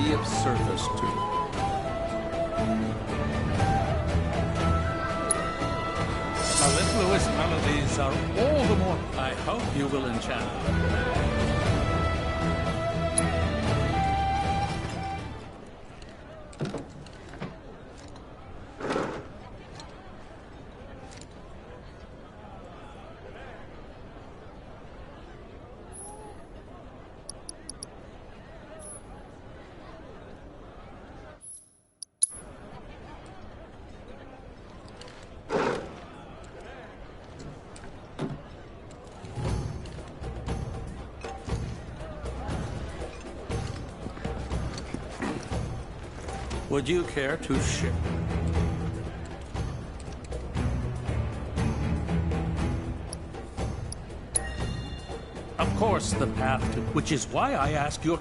immediate surface too. Mellifluous melodies are all the more. I hope you will enchant. Would you care to ship? Of course, the path to... Which is why I ask your...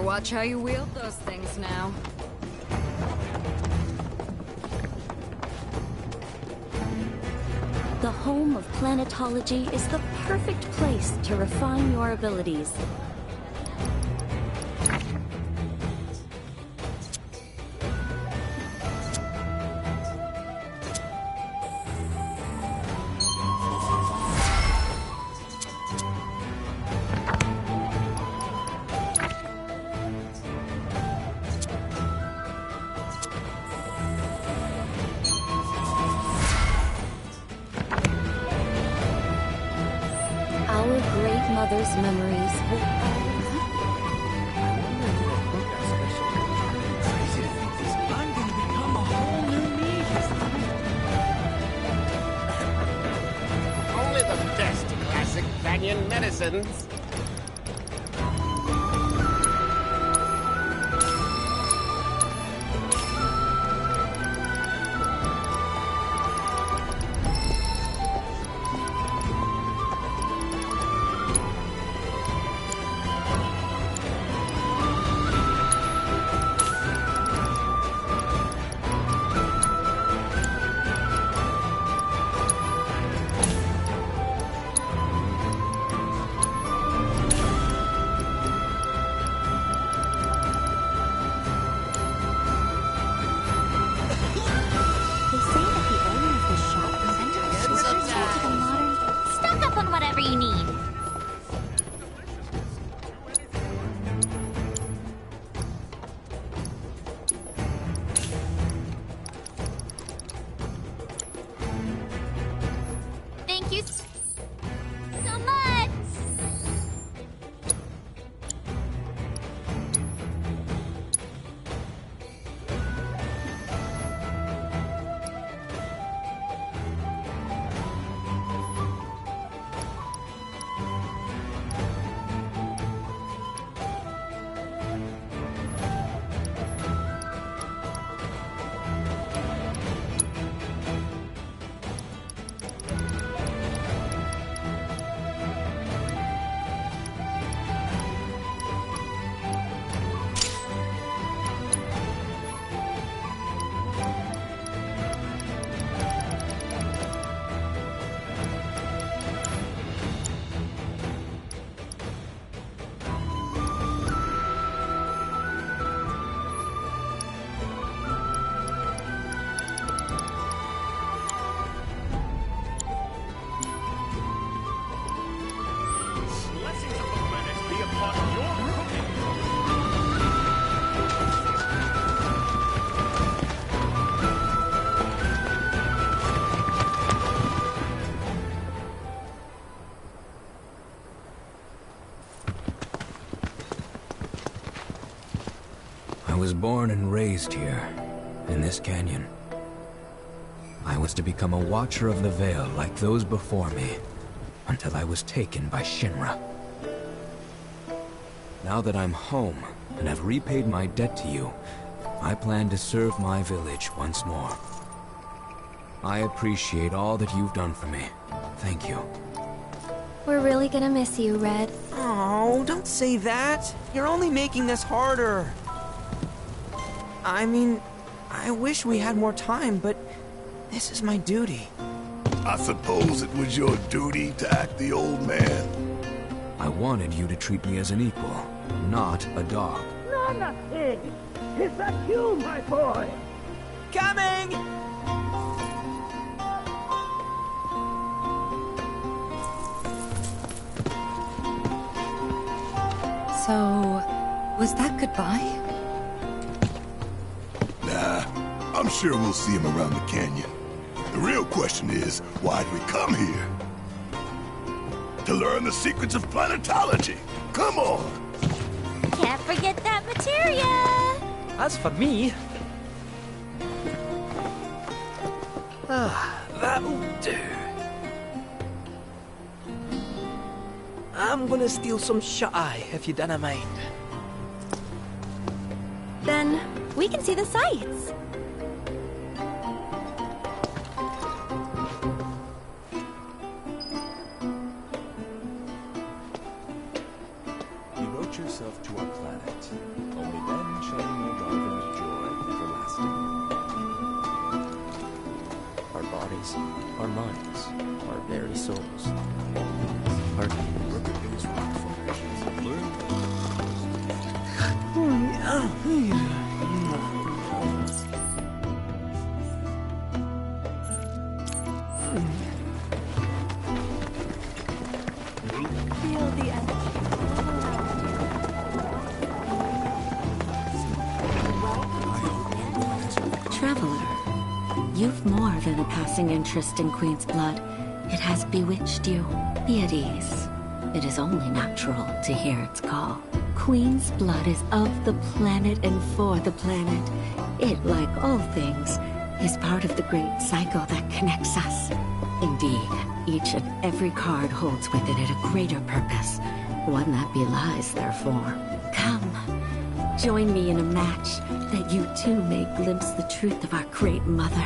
Watch how you wield those things now. The home of planetology is the perfect place to refine your abilities. Medicines. I was born and raised here, in this canyon. I was to become a watcher of the Veil like those before me, until I was taken by Shinra. Now that I'm home, and have repaid my debt to you, I plan to serve my village once more. I appreciate all that you've done for me. Thank you. We're really gonna miss you, Red. Oh, don't say that. You're only making this harder. I mean, I wish we had more time, but this is my duty. I suppose it was your duty to act the old man. I wanted you to treat me as an equal, not a dog. Not a pig! Is that you, my boy? Coming! So, was that goodbye? Nah, I'm sure we'll see him around the canyon. The real question is, why'd we come here? To learn the secrets of planetology. Come on! Can't forget that materia! As for me... that'll do. I'm gonna steal some shut-eye, if you don't mind. Then we can see the sights. Devote yourself to our planet. Only then shall you know Darwin's joy everlasting. Our bodies, our minds, our very souls. Our... These rock formations learn Feel the energy. Traveler, you've more than a passing interest in Queen's blood. It has bewitched you. Be at ease. It is only natural to hear its call. Queen's blood is of the planet and for the planet. It, like all things, is part of the great cycle that connects us. Indeed, each and every card holds within it a greater purpose, one that belies their form. Come, join me in a match that you too may glimpse the truth of our great mother.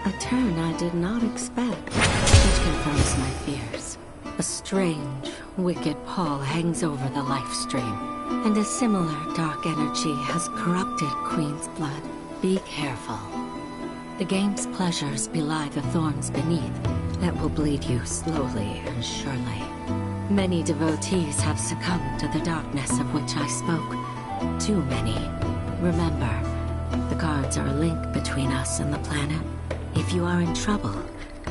A turn I did not expect, which confirms my fears. A strange, wicked pall hangs over the life stream, and a similar dark energy has corrupted Queen's blood. Be careful. The game's pleasures belie the thorns beneath that will bleed you slowly and surely. Many devotees have succumbed to the darkness of which I spoke. Too many. Remember, the cards are a link between us and the planet. If you are in trouble,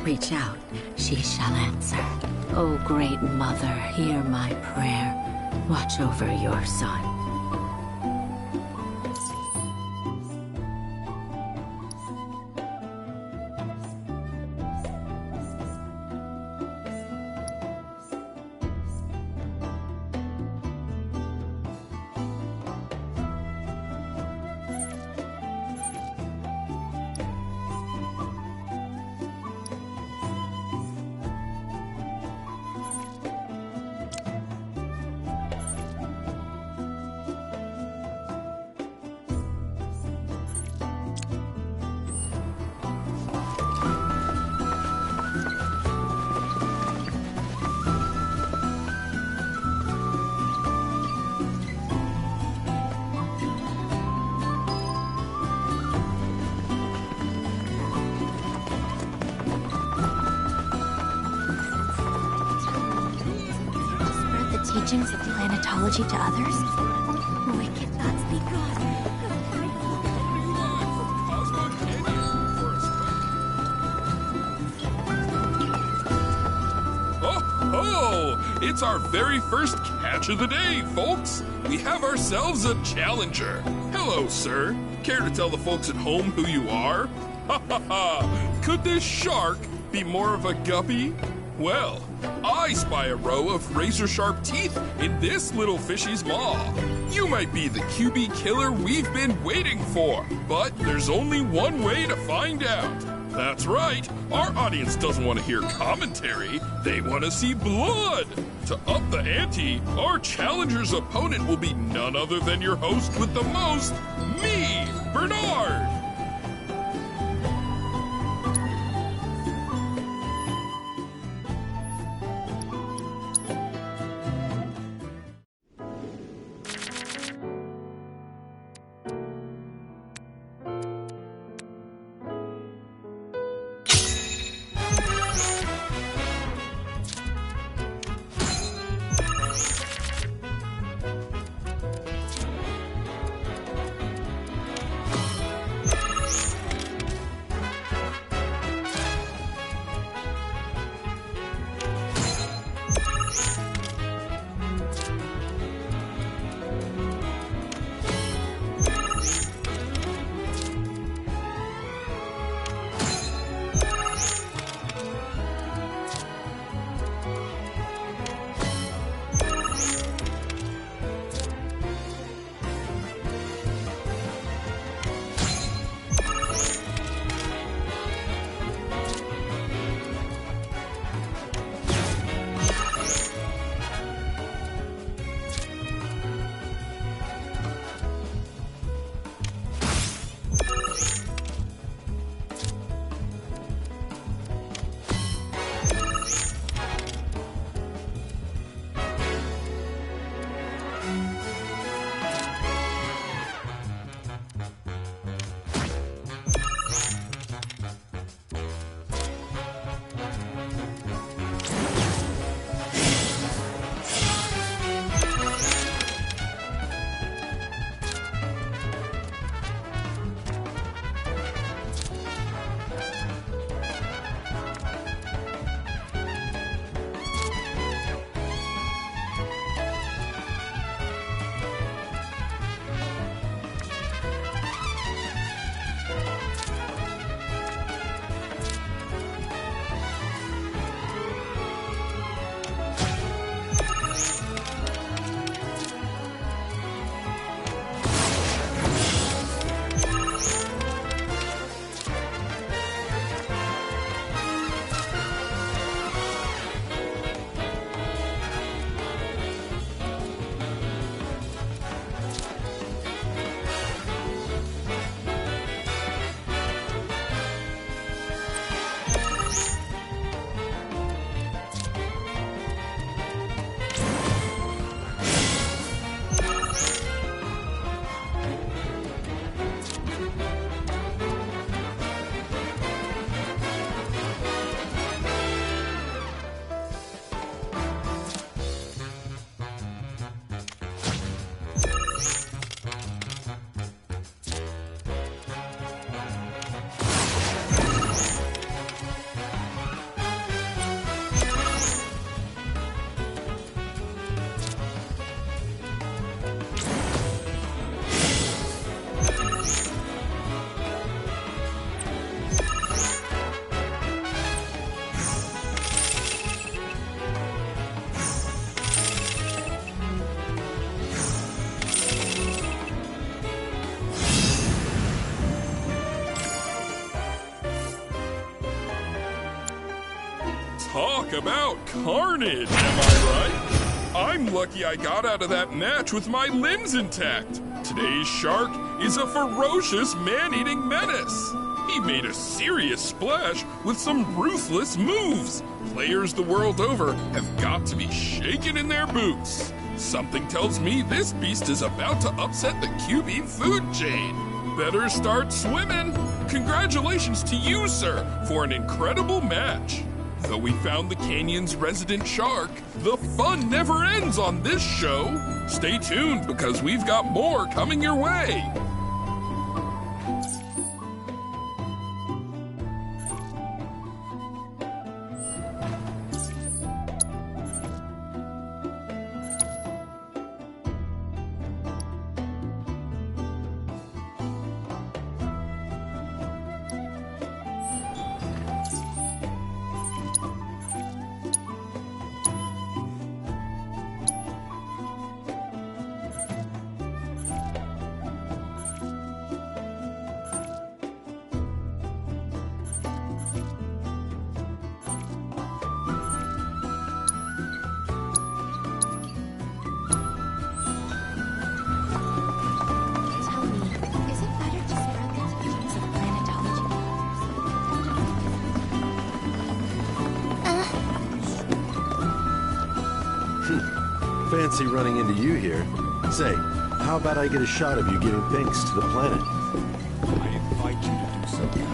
reach out. She shall answer. O great mother, hear my prayer. Watch over your son. Teachings of planetology to others? Wicked thoughts be gone. Oh, it's our very first catch of the day, folks. We have ourselves a challenger. Hello, sir. Care to tell the folks at home who you are? Ha ha ha! Could this shark be more of a guppy? Well, I spy a row of razor-sharp teeth in this little fishy's maw. You might be the QB killer we've been waiting for, but there's only one way to find out. That's right, our audience doesn't want to hear commentary, they want to see blood. To up the ante, our challenger's opponent will be none other than your host with the most, me, Bernard. about carnage, am I right? I'm lucky I got out of that match with my limbs intact. Today's shark is a ferocious man-eating menace. He made a serious splash with some ruthless moves. Players the world over have got to be shaken in their boots. Something tells me this beast is about to upset the QB food chain. Better start swimming. Congratulations to you, sir, for an incredible match. Though we found the canyon's resident shark, the fun never ends on this show. Stay tuned because we've got more coming your way. Fancy running into you here. Say, how about I get a shot of you giving thanks to the planet? I invite you to do so now.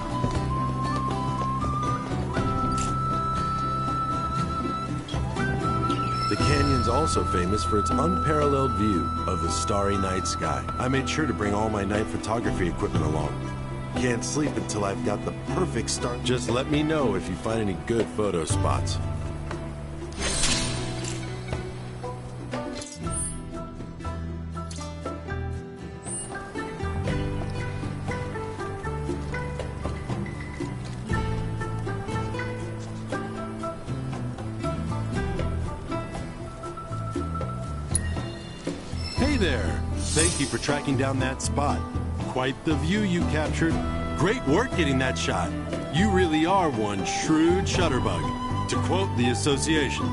The canyon's also famous for its unparalleled view of the starry night sky. I made sure to bring all my night photography equipment along. Can't sleep until I've got the perfect start. Just let me know if you find any good photo spots. Hey there! Thank you for tracking down that spot. Quite the view you captured. Great work getting that shot. You really are one shrewd shutterbug. To quote the association,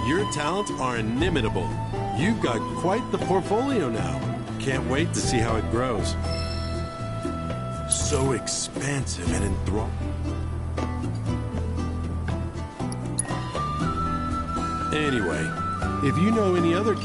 your talents are inimitable. You've got quite the portfolio now. Can't wait to see how it grows. So expansive and enthralling. Anyway, if you know any other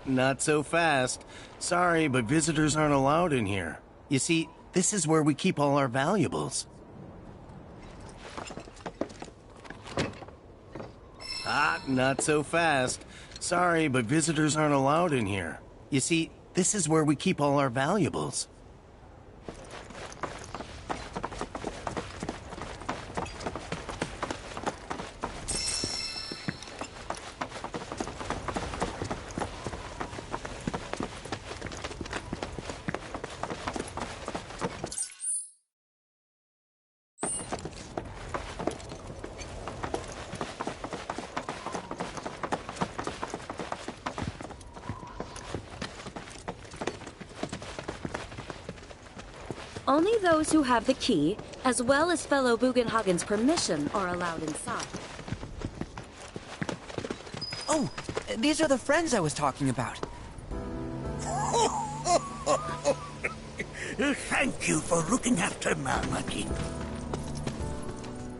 Not so fast. Sorry, but visitors aren't allowed in here. You see, this is where we keep all our valuables. Not so fast. Sorry, but visitors aren't allowed in here. You see, this is where we keep all our valuables. Only those who have the key, as well as fellow Bugenhagen's permission, are allowed inside. Oh, these are the friends I was talking about. Thank you for looking after Nanaki.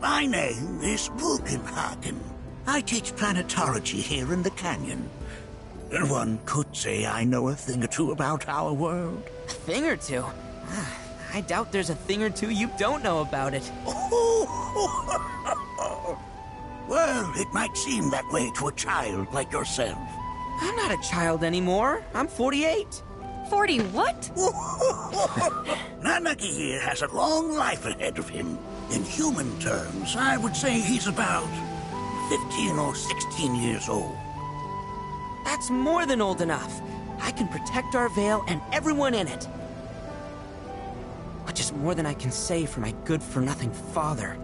My name is Bugenhagen. I teach planetology here in the canyon. One could say I know a thing or two about our world. A thing or two? I doubt there's a thing or two you don't know about it. Well, it might seem that way to a child like yourself. I'm not a child anymore. I'm 48. 40 what? Nanaki here has a long life ahead of him. In human terms, I would say he's about 15 or 16 years old. That's more than old enough. I can protect our Vale and everyone in it. Which is more than I can say for my good-for-nothing father.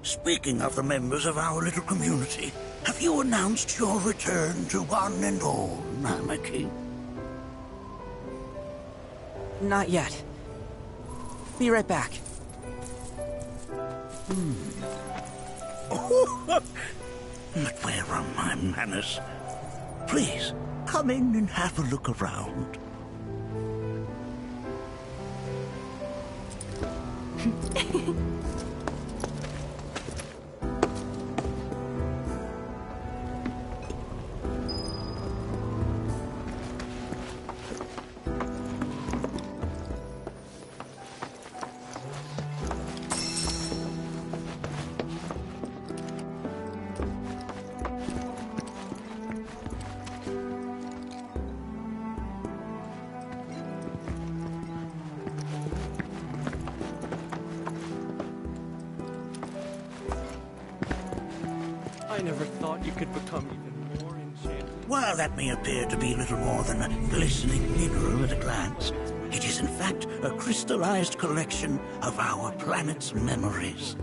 Speaking of the members of our little community, have you announced your return to one and all, Nanaki? Not yet. Be right back. But where are my manners? Please, come in and have a look around. I never thought you could become even more enchanted. While that may appear to be little more than a glistening mineral at a glance, it is in fact a crystallized collection of our planet's memories.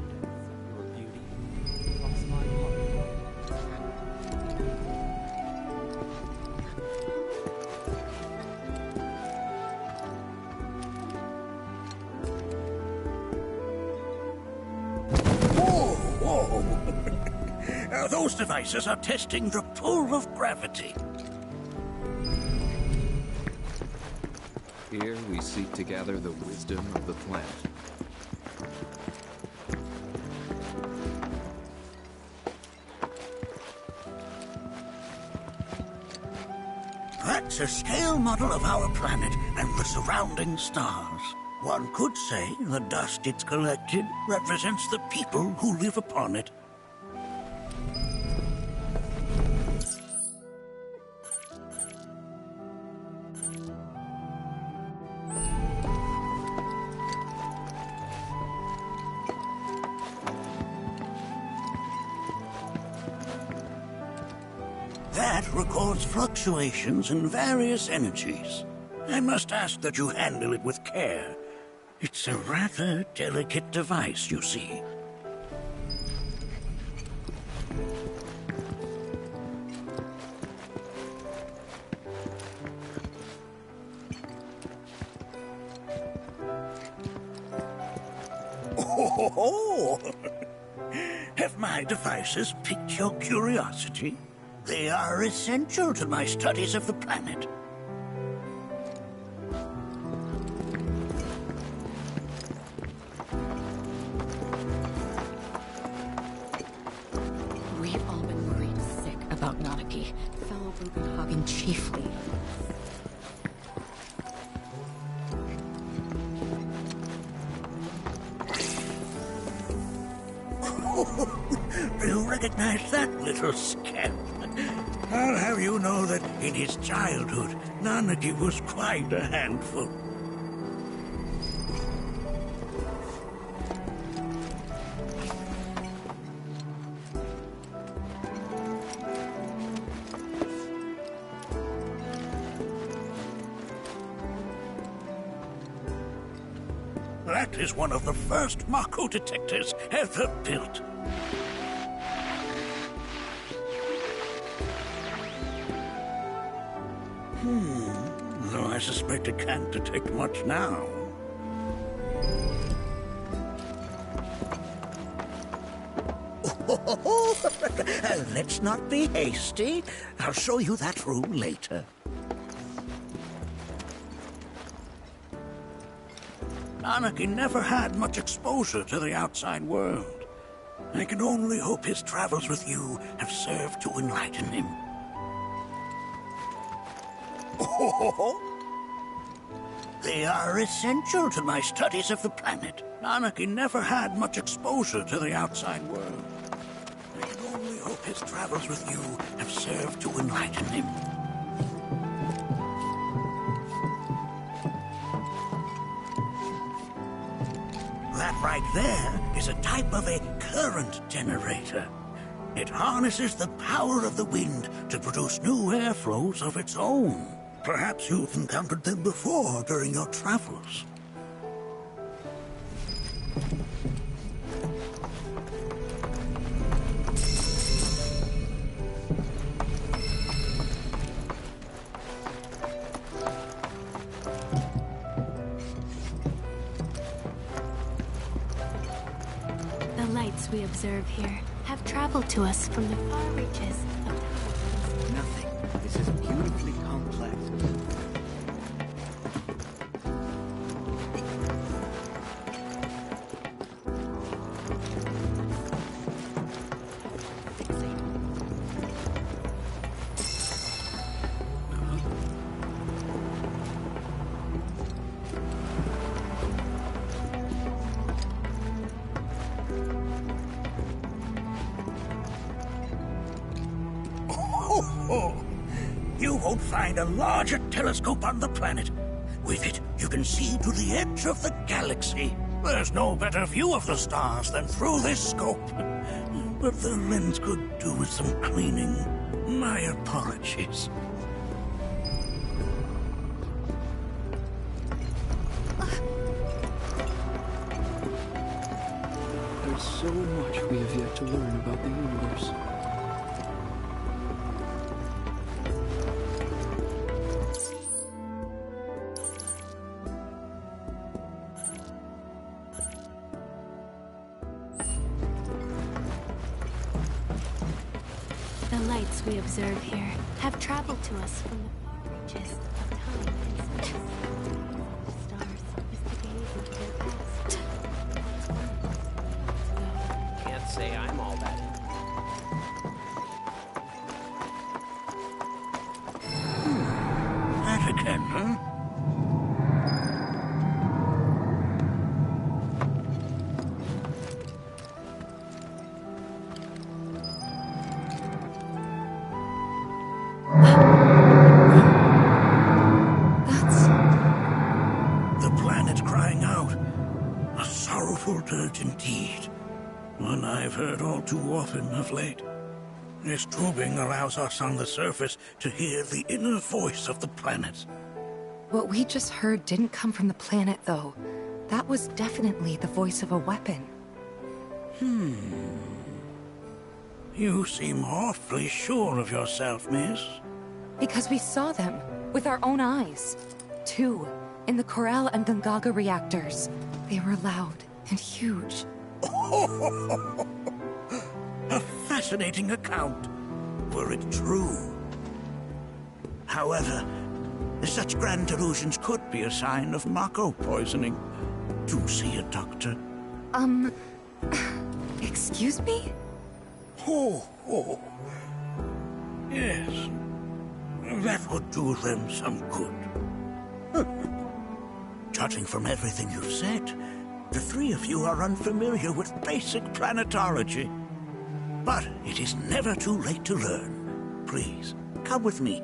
Those devices are testing the pull of gravity. Here we seek to gather the wisdom of the planet. That's a scale model of our planet and the surrounding stars. One could say the dust it's collected represents the people who live upon it. That records fluctuations in various energies. I must ask that you handle it with care. It's a rather delicate device, you see. Oh, have my devices piqued your curiosity? They are essential to my studies of the planet. We've all been worried sick about Nanaki, fellow Bugenhagen chiefly. Do you recognize that little scamp? I'll have you know that in his childhood, Nanaki was quite a handful. That is one of the first Mako detectors ever built. Though I suspect it can't detect much now. Let's not be hasty. I'll show you that room later. Anakin never had much exposure to the outside world. I can only hope his travels with you have served to enlighten him. They are essential to my studies of the planet. Anakin never had much exposure to the outside world. I can only hope his travels with you have served to enlighten him. That right there is a type of a current generator. It harnesses the power of the wind to produce new airflows of its own. Perhaps you've encountered them before during your travels. The lights we observe here have traveled to us from the far reaches of time. Nothing. This is beautifully complex. You won't find a larger telescope on the planet. With it, you can see to the edge of the galaxy. There's no better view of the stars than through this scope. But the lens could do with some cleaning. My apologies. There's so much we have yet to learn about the universe. The lights we observe here have traveled to us from the far reaches of time and space. The stars as the gaze into their past. Can't say I'm all that That again, huh? Dirge indeed. One I've heard all too often of late. This tubing allows us on the surface to hear the inner voice of the planet. What we just heard didn't come from the planet, though. That was definitely the voice of a weapon. You seem awfully sure of yourself, miss. Because we saw them with our own eyes. 2 in the Corral and Gungaga reactors. They were loud and huge. A fascinating account, were it true. However, such grand delusions could be a sign of Mako poisoning. Do see a doctor. Excuse me? Oh. Yes. That would do them some good. Judging from everything you've said, the 3 of you are unfamiliar with basic planetology. But it is never too late to learn. Please, come with me.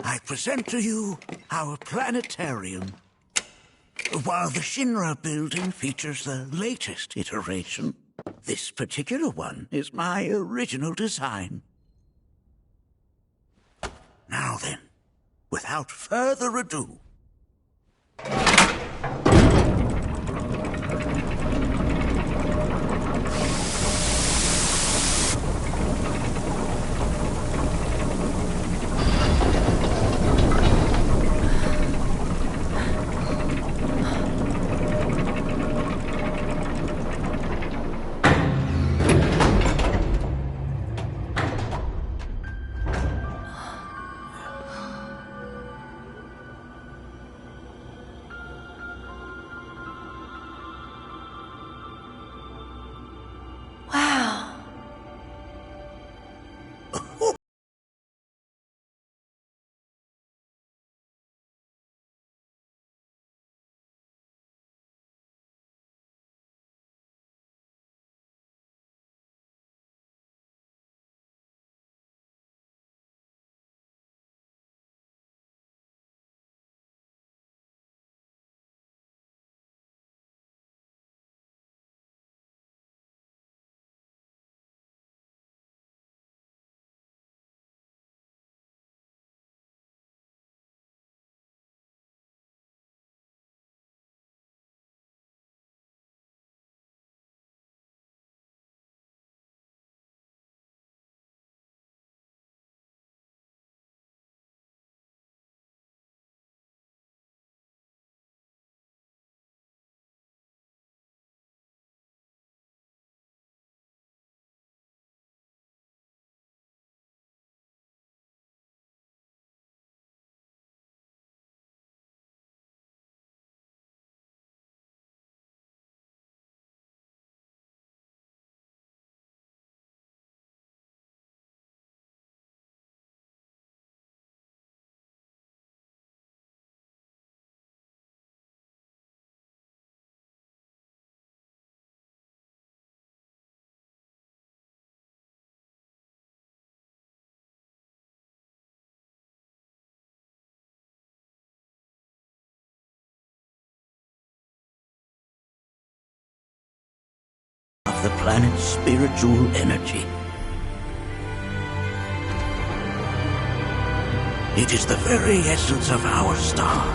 I present to you our planetarium. While the Shinra building features the latest iteration, this particular one is my original design. Now then, without further ado, of the planet's spiritual energy. It is the very essence of our star,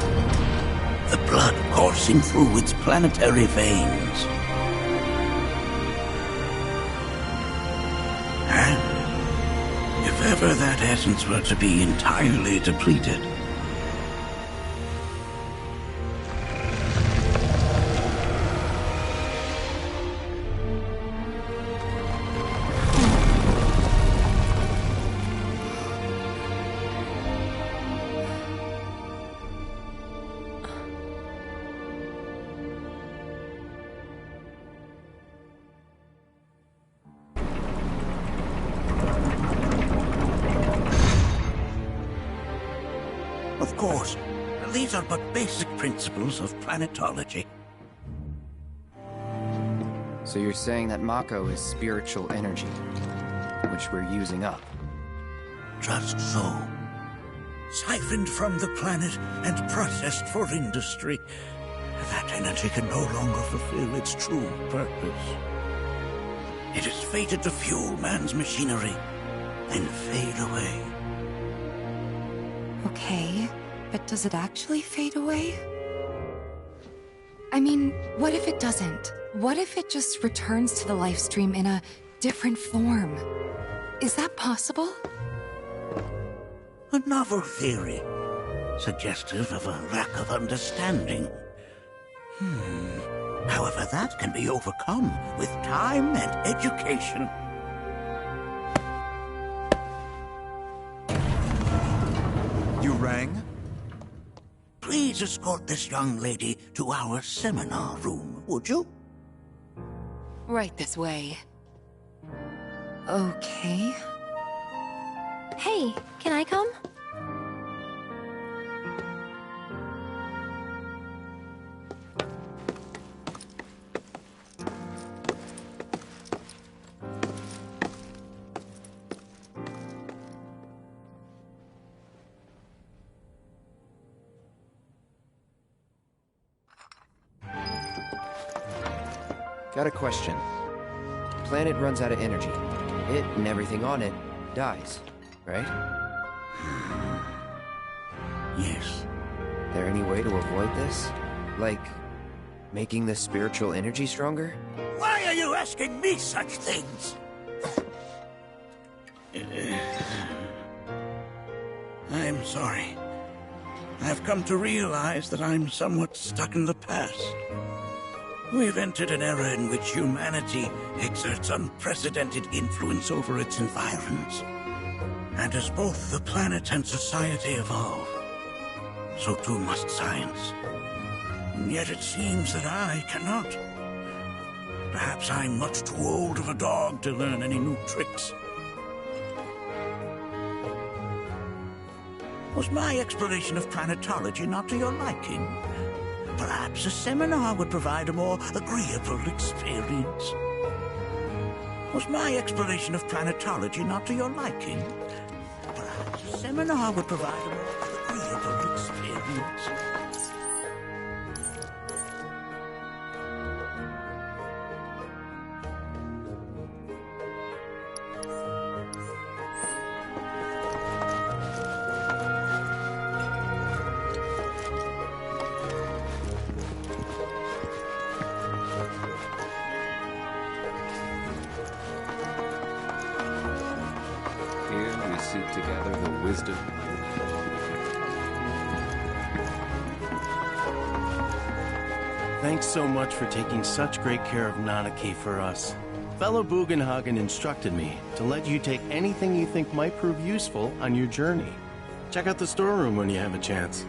the blood coursing through its planetary veins. And if ever that essence were to be entirely depleted, of course, these are but basic principles of planetology. So you're saying that Mako is spiritual energy, which we're using up? Just so. Siphoned from the planet and processed for industry, that energy can no longer fulfill its true purpose. It is fated to fuel man's machinery, then fade away. Okay, but does it actually fade away? I mean, what if it doesn't? What if it just returns to the life stream in a different form? Is that possible? A novel theory, suggestive of a lack of understanding. However, that can be overcome with time and education. You rang? Please escort this young lady to our seminar room, would you? Right this way. Okay. Hey, can I come? Got a question. Planet runs out of energy. It and everything on it dies, right? Yes. There any way to avoid this? Like, making the spiritual energy stronger? Why are you asking me such things? I'm sorry. I've come to realize that I'm somewhat stuck in the past. We've entered an era in which humanity exerts unprecedented influence over its environs. And as both the planet and society evolve, so too must science. And yet it seems that I cannot. Perhaps I'm much too old of a dog to learn any new tricks. Was my exploration of planetology not to your liking? Perhaps a seminar would provide a more agreeable experience. Was my exploration of planetology not to your liking? Perhaps a seminar would provide a more agreeable experience. Together the wisdom. Thanks so much for taking such great care of Nanaki for us. Fellow Bugenhagen instructed me to let you take anything you think might prove useful on your journey. Check out the storeroom when you have a chance.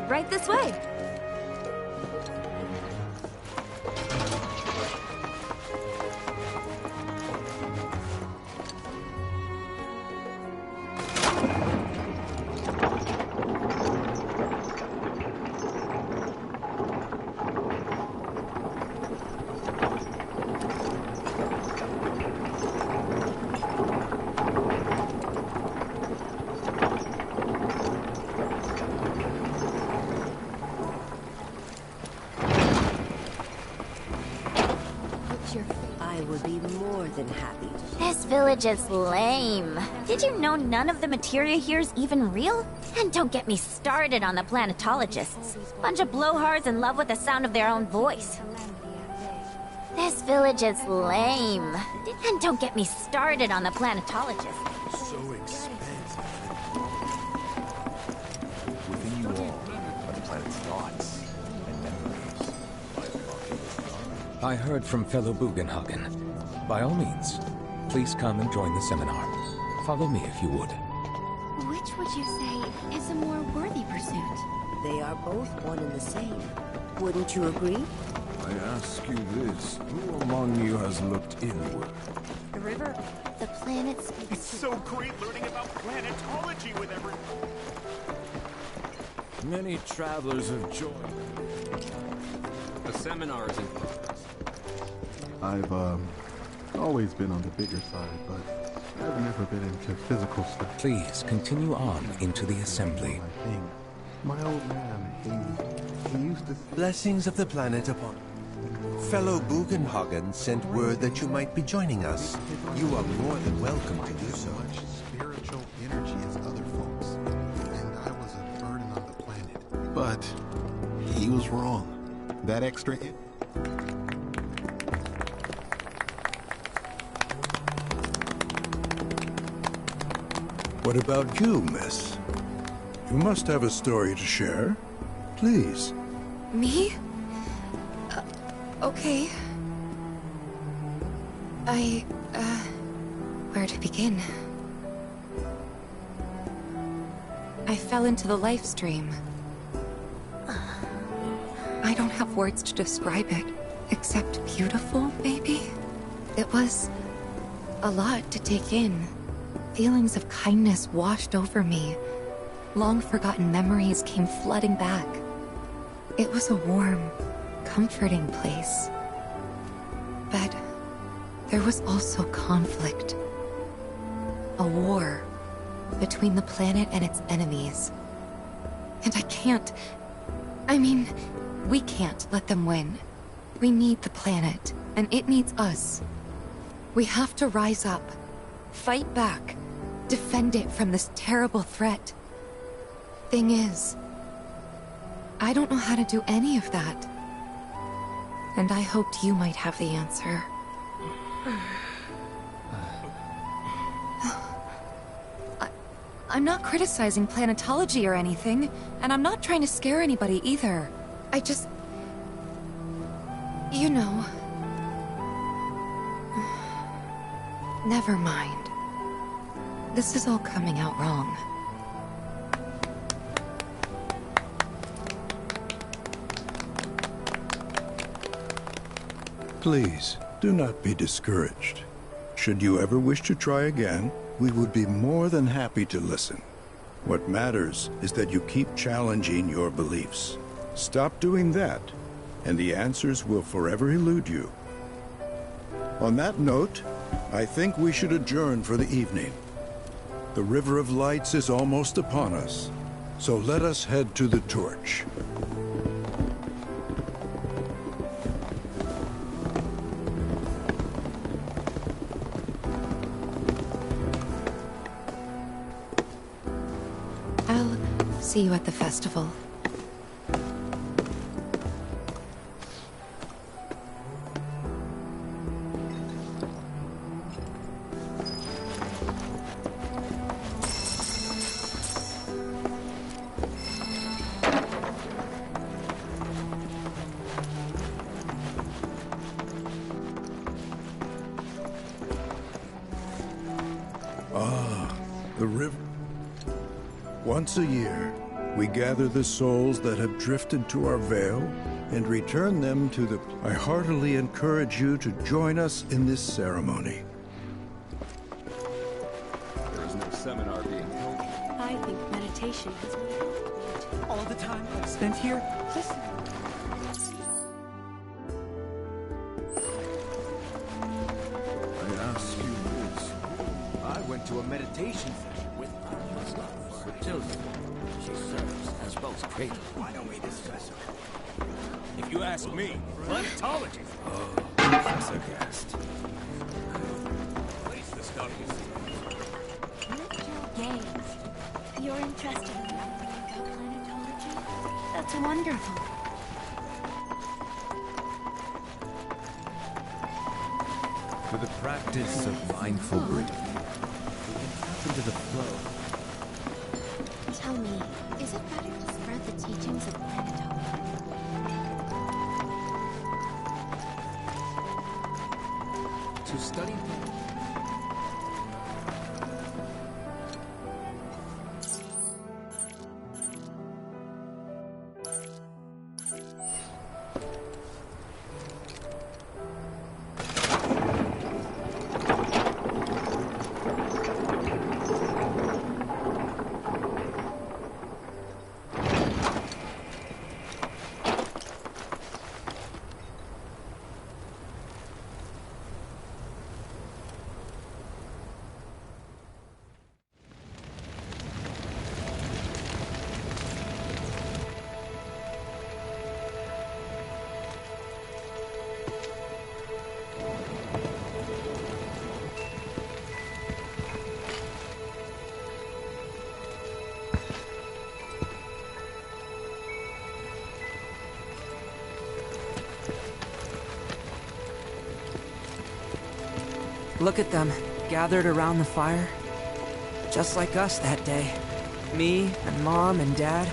Right this way. I would be more than happy. This village is lame. Did you know none of the materia here is even real? And don't get me started on the planetologists. Bunch of blowhards in love with the sound of their own voice. This village is lame. And don't get me started on the planetologists. So expensive. Within you all are the planet's thoughts and memories. I heard from fellow Bugenhagen. By all means, please come and join the seminar. Follow me if you would. Which would you say is a more worthy pursuit? They are both one and the same. Wouldn't you agree? I ask you this, who among you has looked inward? The river, the planets... It's so great learning about planetology with everyone. Many travelers have joined. The seminar is in progress. I've, always been on the bigger side, but I've never been into physical stuff. Please continue on into the assembly. My old man, he used to... Blessings of the planet upon... Fellow Bugenhagen sent word that you might be joining us. You are more than welcome to do so. Much spiritual energy as other folks, and I was a burden on the planet. But he was wrong. That extra... What about you, miss? You must have a story to share. Please. Me? Okay. Where to begin? I fell into the life stream. I don't have words to describe it, except beautiful, maybe? It was a lot to take in. Feelings of kindness washed over me. Long-forgotten memories came flooding back. It was a warm, comforting place. But there was also conflict. A war between the planet and its enemies. And we can't let them win. We need the planet, and it needs us. We have to rise up, fight back, defend it from this terrible threat. Thing is, I don't know how to do any of that. And I hoped you might have the answer. I'm not criticizing planetology or anything, and I'm not trying to scare anybody either. I just... You know... Never mind. This is all coming out wrong. Please, do not be discouraged. Should you ever wish to try again, we would be more than happy to listen. What matters is that you keep challenging your beliefs. Stop doing that, and the answers will forever elude you. On that note, I think we should adjourn for the evening. The River of Lights is almost upon us, so let us head to the torch. I'll see you at the festival. Ah, the river. Once a year, We gather the souls that have drifted to our veil and return them to the... I heartily encourage you to join us in this ceremony. There is no seminar being held. I think meditation has been helpful. All the time I've spent here, listen. I ask you this. I went to a meditation session with Matilda. She serves as both cradle. Why don't we discuss her? If you ask me, planetology. Oh, Professor Gast. Place the stuff you see. Your gaze. You're interested in learning about planetology? That's wonderful. For the practice of mindful breathing, we can tap into the flow. Tell me, is it better to spread the teachings of planetology? To study Look at them, gathered around the fire. Just like us that day. Me, and Mom, and Dad.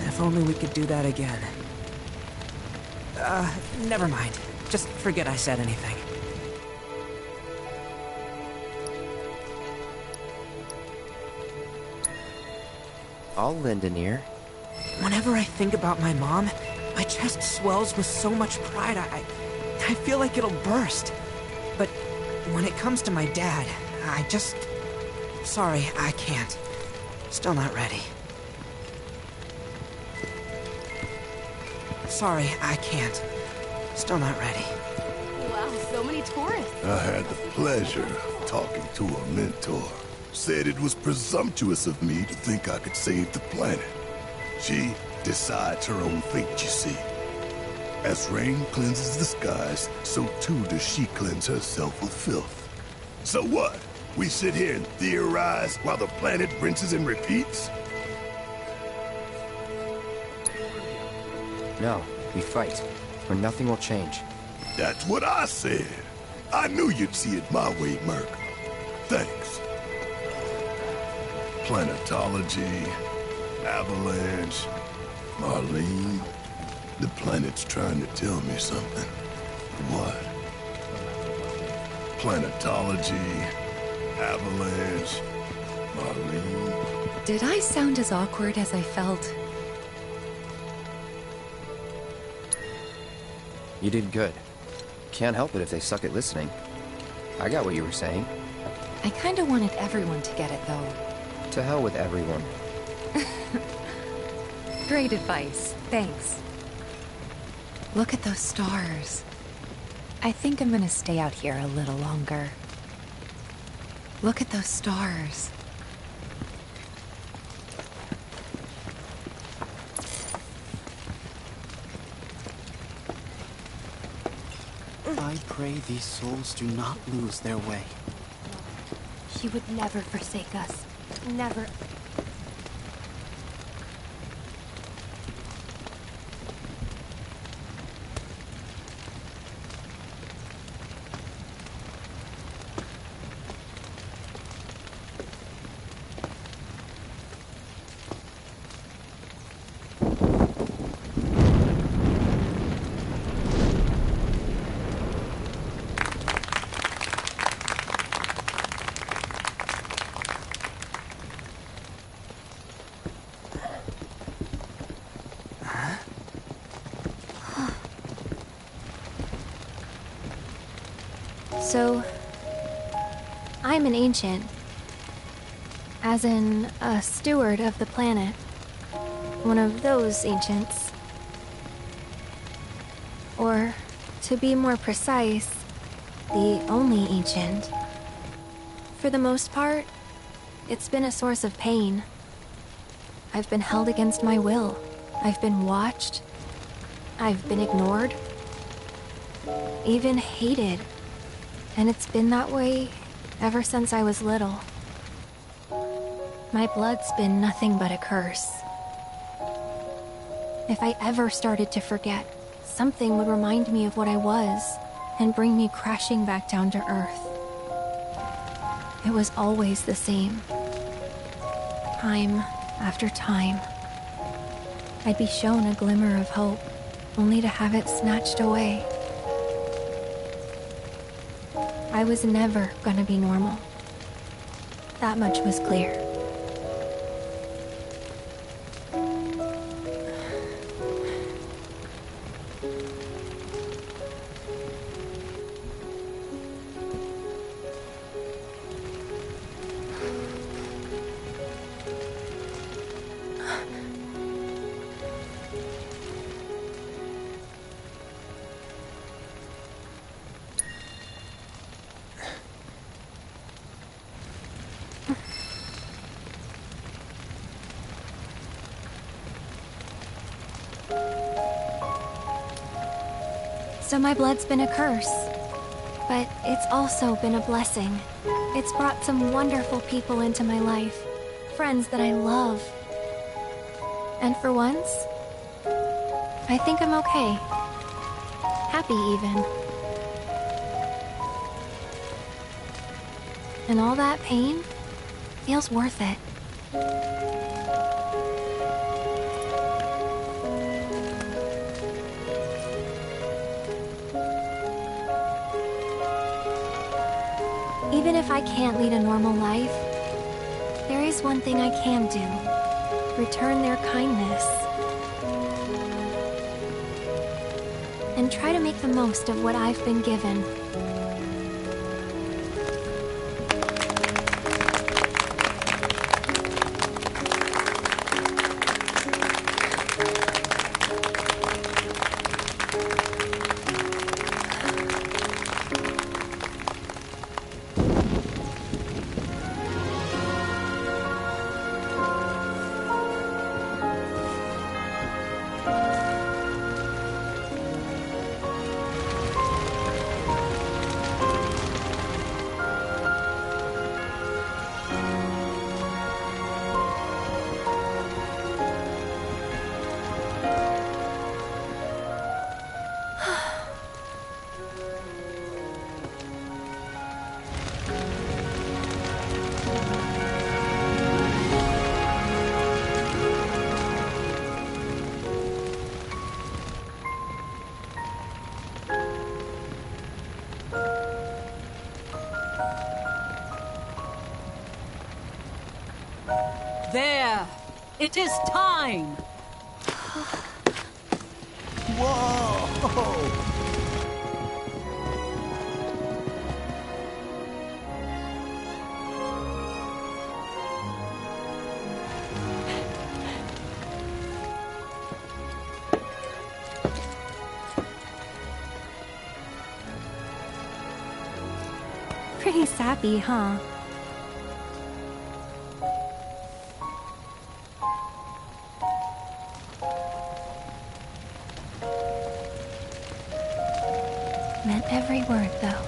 If only we could do that again. Never mind. Just forget I said anything. I'll lend an ear. Whenever I think about my mom, my chest swells with so much pride, I feel like it'll burst. But when it comes to my dad, I just... Sorry, I can't. Still not ready. Sorry, I can't. Still not ready. Wow, so many tourists. I had the pleasure of talking to a mentor. Said it was presumptuous of me to think I could save the planet. She decides her own fate, you see. As rain cleanses the skies, so too does she cleanse herself with filth. So what? We sit here and theorize while the planet rinses and repeats? No, we fight, or nothing will change. That's what I said. I knew you'd see it my way, Merc. Thanks. Planetology, Avalanche, Marlene. The planet's trying to tell me something. What? Planetology, Avalanche, Marlene. Did I sound as awkward as I felt? You did good. Can't help it if they suck at listening. I got what you were saying. I kinda wanted everyone to get it, though. To hell with everyone. Great advice. Thanks. Look at those stars. I think I'm gonna stay out here a little longer. Look at those stars. I pray these souls do not lose their way. He would never forsake us. Never. So, I'm an ancient. As in, a steward of the planet. One of those ancients. Or, to be more precise, the only ancient. For the most part, it's been a source of pain. I've been held against my will. I've been watched. I've been ignored. Even hated. And it's been that way ever since I was little. My blood's been nothing but a curse. If I ever started to forget, something would remind me of what I was and bring me crashing back down to earth. It was always the same. Time after time. I'd be shown a glimmer of hope, only to have it snatched away. I was never gonna be normal. That much was clear. So my blood's been a curse, but it's also been a blessing. It's brought some wonderful people into my life, friends that I love. And for once, I think I'm okay. Happy even. And all that pain feels worth it. Even if I can't lead a normal life, there is one thing I can do. Return their kindness. And try to make the most of what I've been given. There! It is time! Whoa! Pretty sappy, huh? Meant every word, though.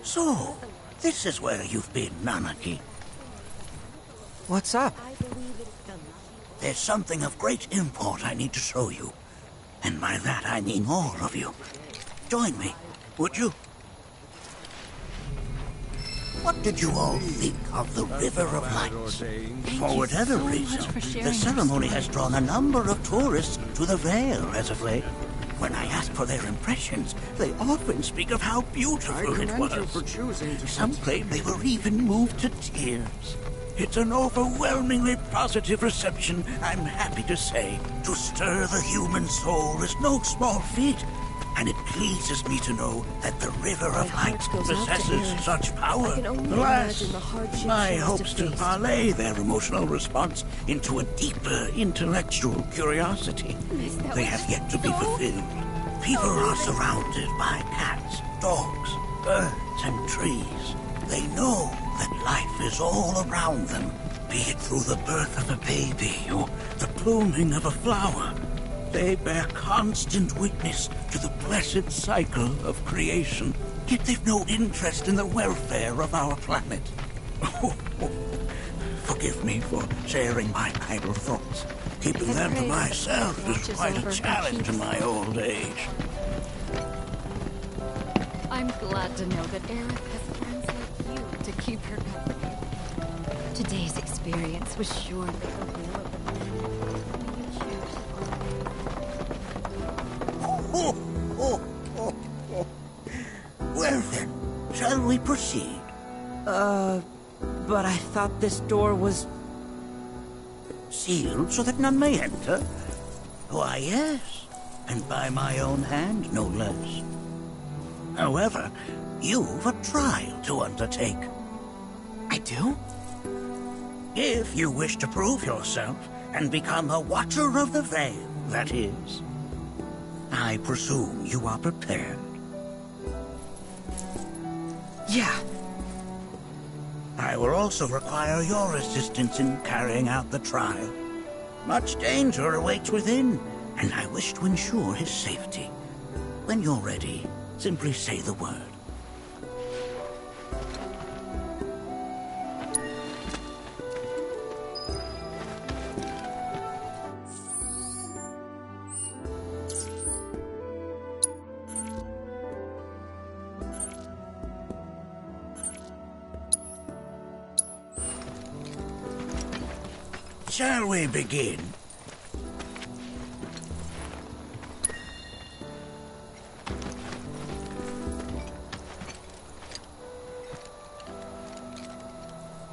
So, this is where you've been, Nanaki. What's up? There's something of great import I need to show you. And by that I mean all of you. Join me, would you? What did you all think of the River of Lights? For whatever reason, the ceremony has drawn a number of tourists to the Vale as of late. When I ask for their impressions, they often speak of how beautiful it was. for choosing to... Some claim they were even moved to tears. It's an overwhelmingly positive reception, I'm happy to say. To stir the human soul is no small feat, and it pleases me to know that the River of Light possesses such power. Alas, my hopes to parlay their emotional response into a deeper intellectual curiosity. They have yet to be fulfilled. People are surrounded by cats, dogs, birds, and trees. They know that life is all around them, be it through the birth of a baby or the blooming of a flower. They bear constant witness to the blessed cycle of creation, yet they've no interest in the welfare of our planet. Forgive me for sharing my idle thoughts. Keeping them to myself is quite a challenge in my old age. I'm glad to know that Aerith has friends like you to keep her company. Today's experience was surely a real. Well then, shall we proceed? But I thought this door was... Sealed so that none may enter? Why, yes. And by my own hand, no less. However, you've a trial to undertake. I do? If you wish to prove yourself and become a Watcher of the Veil, that is. I presume you are prepared. Yeah. I will also require your assistance in carrying out the trial. Much danger awaits within, and I wish to ensure his safety. When you're ready, simply say the word. Shall we begin?